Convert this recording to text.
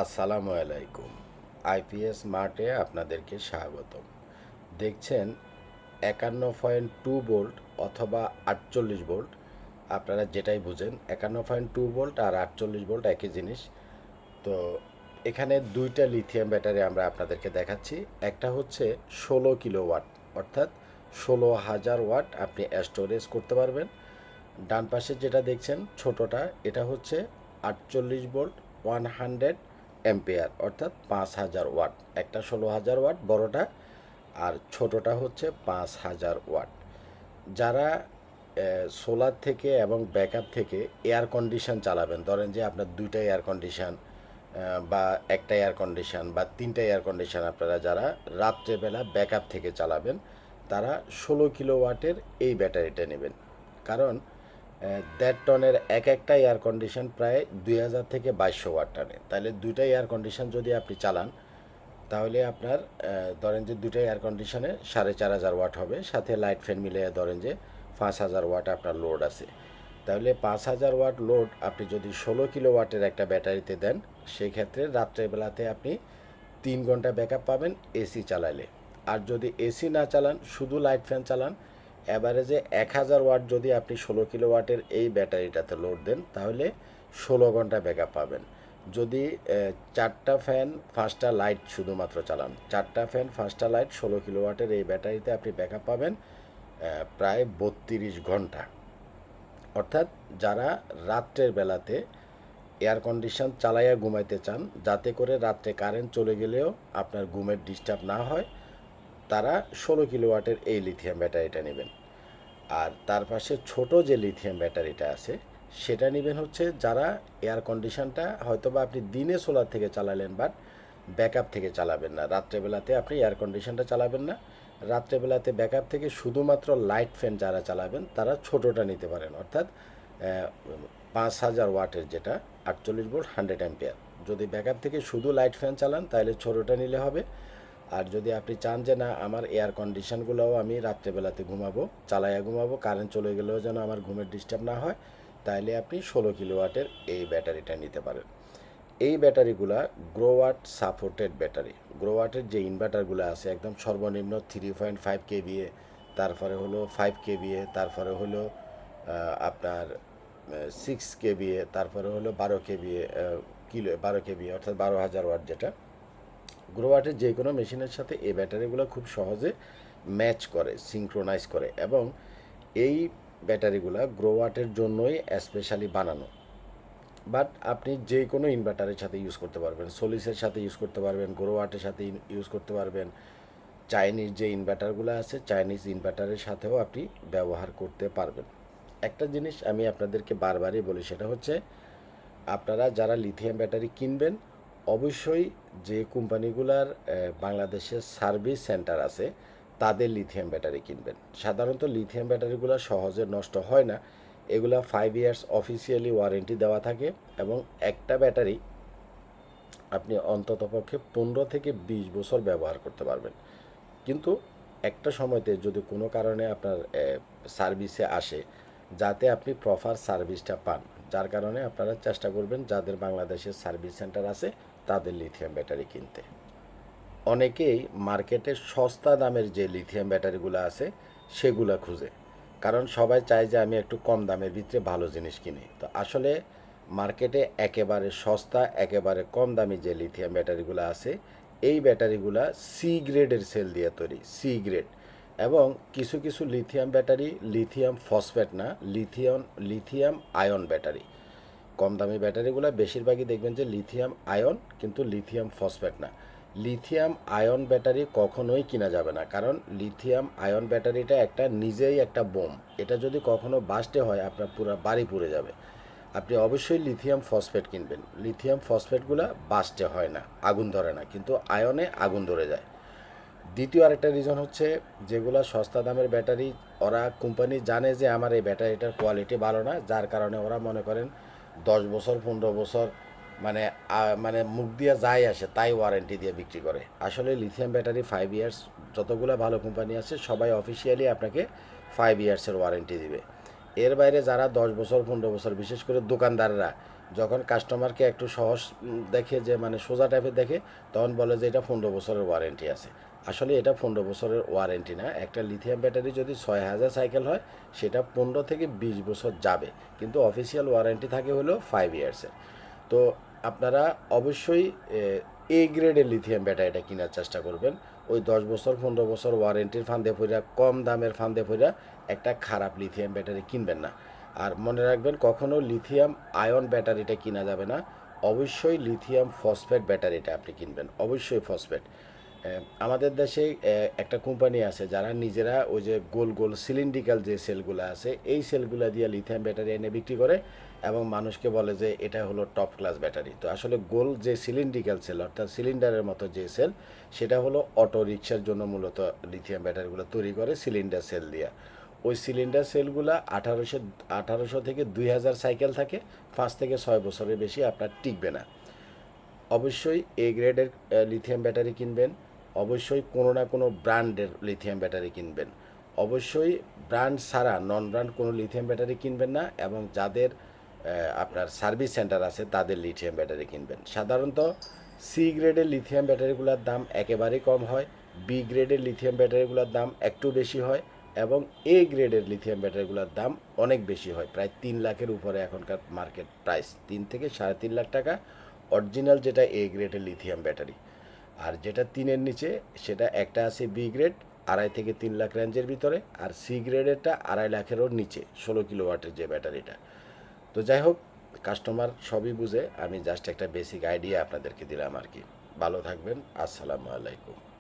আসসালামু আলাইকুম। আইপিএস মার্টে আপনাদেরকে স্বাগতম। দেখছেন 51.2 ভোল্ট অথবা 48 ভোল্ট, আপনারা যেটাই বুঝেন। 51.2 ভোল্ট আর 48 ভোল্ট একই জিনিস। তো এখানে দুইটা লিথিয়াম ব্যাটারি আমরা আপনাদেরকে দেখাচ্ছি। একটা হচ্ছে 16 কিলোওয়াট, অর্থাৎ 16,000 ওয়াট আপনি স্টোরেজ করতে পারবেন। ডান পাশে যেটা দেখছেন ছোটটা, এটা হচ্ছে 48 ভোল্ট 100 অ্যাম্পিয়ার, অর্থাৎ 5,000 ওয়াট। একটা 16,000 ওয়াট বড়টা, আর ছোটটা হচ্ছে 5,000 ওয়াট। যারা সোলার থেকে এবং ব্যাকআপ থেকে এয়ার কন্ডিশন চালাবেন, ধরেন যে আপনার দুইটা এয়ার কন্ডিশন বা একটা এয়ার কন্ডিশন বা তিনটা এয়ার কন্ডিশন, আপনারা যারা রাত্রেবেলা ব্যাকআপ থেকে চালাবেন, তারা 16 কিলোওয়াটের এই ব্যাটারিটা নেবেন। কারণ 1.5 টনের এক একটা এয়ার কন্ডিশন প্রায় 2,000 থেকে 2,200 ওয়াট টানে। তাহলে দুইটা এয়ার কন্ডিশন যদি আপনি চালান, তাহলে আপনার ধরেন যে দুইটা এয়ার কন্ডিশনে 4,500 ওয়াট হবে, সাথে লাইট ফ্যান মিলে ধরেন যে 5,000 ওয়াট আপনার লোড আছে। তাহলে 5,000 ওয়াট লোড আপনি যদি 16 কিলোওয়াটের একটা ব্যাটারিতে দেন, সেই ক্ষেত্রে রাত্রেবেলাতে আপনি 3 ঘন্টা ব্যাকআপ পাবেন এসি চালাইলে। আর যদি এসি না চালান, শুধু লাইট ফ্যান চালান, অ্যাভারেজে 1,000 ওয়াট যদি আপনি 16 কিলোওয়াটের এই ব্যাটারিটাতে লোড দেন, তাহলে 16 ঘন্টা ব্যাকআপ পাবেন। যদি 4টা ফ্যান 5টা লাইট শুধুমাত্র চালান, 4টা ফ্যান 5টা লাইট 16 কিলোওয়াটের এই ব্যাটারিতে আপনি ব্যাকআপ পাবেন প্রায় 32 ঘন্টা। অর্থাৎ যারা রাত্রের বেলাতে এয়ার কন্ডিশন চালাইয়া ঘুমাইতে চান, যাতে করে রাত্রে কারেন্ট চলে গেলেও আপনার ঘুমের ডিস্টার্ব না হয়, তারা 16 কিলোওয়াটের এই লিথিয়াম ব্যাটারিটা নেবেন। আর তার পাশে ছোট যে লিথিয়াম ব্যাটারিটা আছে, সেটা নেবেন হচ্ছে যারা এয়ার কন্ডিশনটা হয়তোবা আপনি দিনে সোলার থেকে চালালেন, বাট ব্যাকআপ থেকে চালাবেন না, রাত্রেবেলাতে আপনি এয়ার কন্ডিশনটা চালাবেন না, রাত্রেবেলাতে ব্যাকআপ থেকে শুধুমাত্র লাইট ফ্যান যারা চালাবেন, তারা ছোটোটা নিতে পারেন, অর্থাৎ 5,000 ওয়াটের, যেটা 48 ভোল্ট 100 অ্যাম্পিয়ার। যদি ব্যাকআপ থেকে শুধু লাইট ফ্যান চালান, তাহলে ছোটোটা নিলে হবে। আর যদি আপনি চান যে না, আমার এয়ার কন্ডিশনগুলোও আমি রাত্রেবেলাতে ঘুমাবো, চালাইয়া ঘুমাবো, কারেন্ট চলে গেলেও যেন আমার ঘুমের ডিস্টার্ব না হয়, তাহলে আপনি 16 কিলোওয়াটের এই ব্যাটারিটা নিতে পারেন। এই ব্যাটারিগুলা গ্রোওয়াট সাপোর্টেড ব্যাটারি। গ্রোওয়াটের যে ইনভার্টারগুলো আছে, একদম সর্বনিম্ন 3.5 কেভিএ, তারপরে হলো 5 কেভিএ, তারপরে হলো আপনার 6 কেভিএ, তারপরে হলো 12 কেভিএ, 12 কেভিএ অর্থাৎ 12,000 ওয়াট, যেটা গ্রোওয়াটের যে কোনো মেশিনের সাথে এই ব্যাটারিগুলো খুব সহজে ম্যাচ করে, সিঙ্ক্রোনাইজ করে, এবং এই ব্যাটারিগুলো গ্রোওয়াটের জন্যই স্পেশালি বানানো। বাট আপনি যে কোনো ইনভার্টারের সাথে ইউজ করতে পারবেন, সোলিসের সাথে ইউজ করতে পারবেন, গ্রোওয়াটের সাথে ইউজ করতে পারবেন, চাইনিজ যে ইনভার্টারগুলো আছে, চাইনিজ ইনভার্টারের সাথেও আপনি ব্যবহার করতে পারবেন। একটা জিনিস আমি আপনাদেরকে বারবারই বলি, সেটা হচ্ছে আপনারা যারা লিথিয়াম ব্যাটারি কিনবেন, অবশ্যই যে কোম্পানিগুলার বাংলাদেশে সার্ভিস সেন্টার আছে, তাদের লিথিয়াম ব্যাটারি কিনবেন। সাধারণত লিথিয়াম ব্যাটারিগুলো সহজে নষ্ট হয় না। এগুলা 5 ইয়ার্স অফিসিয়ালি ওয়ারেন্টি দেওয়া থাকে, এবং একটা ব্যাটারি আপনি অন্ততপক্ষে 15 থেকে 20 বছর ব্যবহার করতে পারবেন। কিন্তু একটা সময়তে যদি কোনো কারণে আপনার সার্ভিসে আসে, যাতে আপনি প্রপার সার্ভিসটা পান, যার কারণে আপনারা চেষ্টা করবেন যাদের বাংলাদেশের সার্ভিস সেন্টার আছে, তাদের লিথিয়াম ব্যাটারি কিনতে। অনেকেই মার্কেটে সস্তা দামের যে লিথিয়াম ব্যাটারিগুলো আছে, সেগুলো খুঁজে। কারণ সবাই চায় যে আমি একটু কম দামের ভিতরে ভালো জিনিস কিনি। তো আসলে মার্কেটে একেবারে সস্তা, একেবারে কম দামি যে লিথিয়াম ব্যাটারিগুলো আছে, এই ব্যাটারিগুলো সি গ্রেডের সেল দিয়ে তৈরি, সি গ্রেড। এবং কিছু কিছু লিথিয়াম ব্যাটারি লিথিয়াম ফসফেট না, লিথিয়াম আয়ন ব্যাটারি। কম দামি ব্যাটারিগুলো বেশিরভাগই দেখবেন যে লিথিয়াম আয়ন, কিন্তু লিথিয়াম ফসফেট না। লিথিয়াম আয়ন ব্যাটারি কখনোই কিনা যাবে না, কারণ লিথিয়াম আয়ন ব্যাটারিটা একটা নিজেই একটা বোম। এটা যদি কখনো বাস্টে হয়, আপনার পুরো বাড়ি পুড়ে যাবে। আপনি অবশ্যই লিথিয়াম ফসফেট কিনবেন। লিথিয়াম ফসফেটগুলো বাস্টে হয় না, আগুন ধরে না, কিন্তু আয়নে আগুন ধরে যায়। দ্বিতীয় আরেকটা রিজন হচ্ছে, যেগুলো সস্তা দামের ব্যাটারি, ওরা কোম্পানি জানে যে আমার এই ব্যাটারিটার কোয়ালিটি ভালো না, যার কারণে ওরা মনে করেন 10 বছর 15 বছর মানে মানে মুখ দিয়ে যাই আসে তাই ওয়ারেন্টি দিয়ে বিক্রি করে। আসলে লিথিয়াম ব্যাটারি 5 ইয়ার্স, যতগুলো ভালো কোম্পানি আছে সবাই অফিসিয়ালি আপনাকে 5 ইয়ার্সের ওয়ারেন্টি দিবে। এর বাইরে যারা 10 বছর 15 বছর, বিশেষ করে দোকানদাররা, যখন কাস্টমারকে একটু সহজ দেখে, যে মানে সোজা টাইপের দেখে, তখন বলে যে এটা 15 বছরের ওয়ারেন্টি আছে। আসলে এটা 15 বছরের ওয়ারেন্টি না। একটা লিথিয়াম ব্যাটারি যদি 6000 সাইকেল হয়, সেটা 15 থেকে 20 বছর যাবে, কিন্তু অফিসিয়াল ওয়ারেন্টি থাকে হলো 5 ইয়ার্সের। তো আপনারা অবশ্যই এ গ্রেডের লিথিয়াম ব্যাটারিটা কেনার চেষ্টা করবেন। ওই 10 বছর 15 বছর ওয়ারেন্টির ফান্দে পড়া, কম দামের ফান্দে পড়া একটা খারাপ লিথিয়াম ব্যাটারি কিনবেন না। আর মনে রাখবেন, কখনো লিথিয়াম আয়ন ব্যাটারিটা কিনা যাবে না। অবশ্যই লিথিয়াম ফসফেট ব্যাটারিটা আপনি কিনবেন, অবশ্যই ফসফেট। আমাদের দেশে একটা কোম্পানি আছে যারা নিজেরা ওই যে গোল গোল সিলিন্ড্রিক্যাল যে সেলগুলো আছে, এই সেলগুলো দিয়ে লিথিয়াম ব্যাটারি এনে বিক্রি করে এবং মানুষকে বলে যে এটা হলো টপ ক্লাস ব্যাটারি। তো আসলে গোল যে সিলিন্ড্রিক্যাল সেল, অর্থাৎ সিলিন্ডারের মতো যে সেল, সেটা হলো অটো রিক্সার জন্য মূলত লিথিয়াম ব্যাটারিগুলো তৈরি করে সিলিন্ডার সেল দিয়ে। ওই সিলিন্ডার সেলগুলা 1800 থেকে 2000 সাইকেল থাকে, 5 থেকে 6 বছরের বেশি আপনার টিকবে না। অবশ্যই এ গ্রেডের লিথিয়াম ব্যাটারি কিনবেন। অবশ্যই কোনো না কোনো ব্র্যান্ডের লিথিয়াম ব্যাটারি কিনবেন। অবশ্যই ব্র্যান্ড ছাড়া নন ব্র্যান্ড কোনো লিথিয়াম ব্যাটারি কিনবেন না, এবং যাদের আপনার সার্ভিস সেন্টার আছে তাদের লিথিয়াম ব্যাটারি কিনবেন। সাধারণত সি গ্রেডের লিথিয়াম ব্যাটারিগুলোর দাম একেবারেই কম হয়, বি গ্রেডের লিথিয়াম ব্যাটারিগুলোর দাম একটু বেশি হয়, এবং এ গ্রেডের লিথিয়াম ব্যাটারিগুলোর দাম অনেক বেশি হয়, প্রায় 3 লাখের উপরে এখনকার মার্কেট প্রাইস, 3 থেকে 3.5 লাখ টাকা অরিজিনাল যেটা এ গ্রেডের লিথিয়াম ব্যাটারি। আর যেটা 3-এর নিচে, সেটা একটা আছে বি গ্রেড, 2.5 থেকে 3 লাখ রেঞ্জের ভিতরে, আর সি গ্রেডেরটা 2.5 লাখেরও নিচে, 16 কিলোওয়াটের যে ব্যাটারিটা। তো যাই হোক, কাস্টমার সবই বুঝে, আমি জাস্ট একটা বেসিক আইডিয়া আপনাদেরকে দিলাম আর কি। ভালো থাকবেন, আসসালামু আলাইকুম।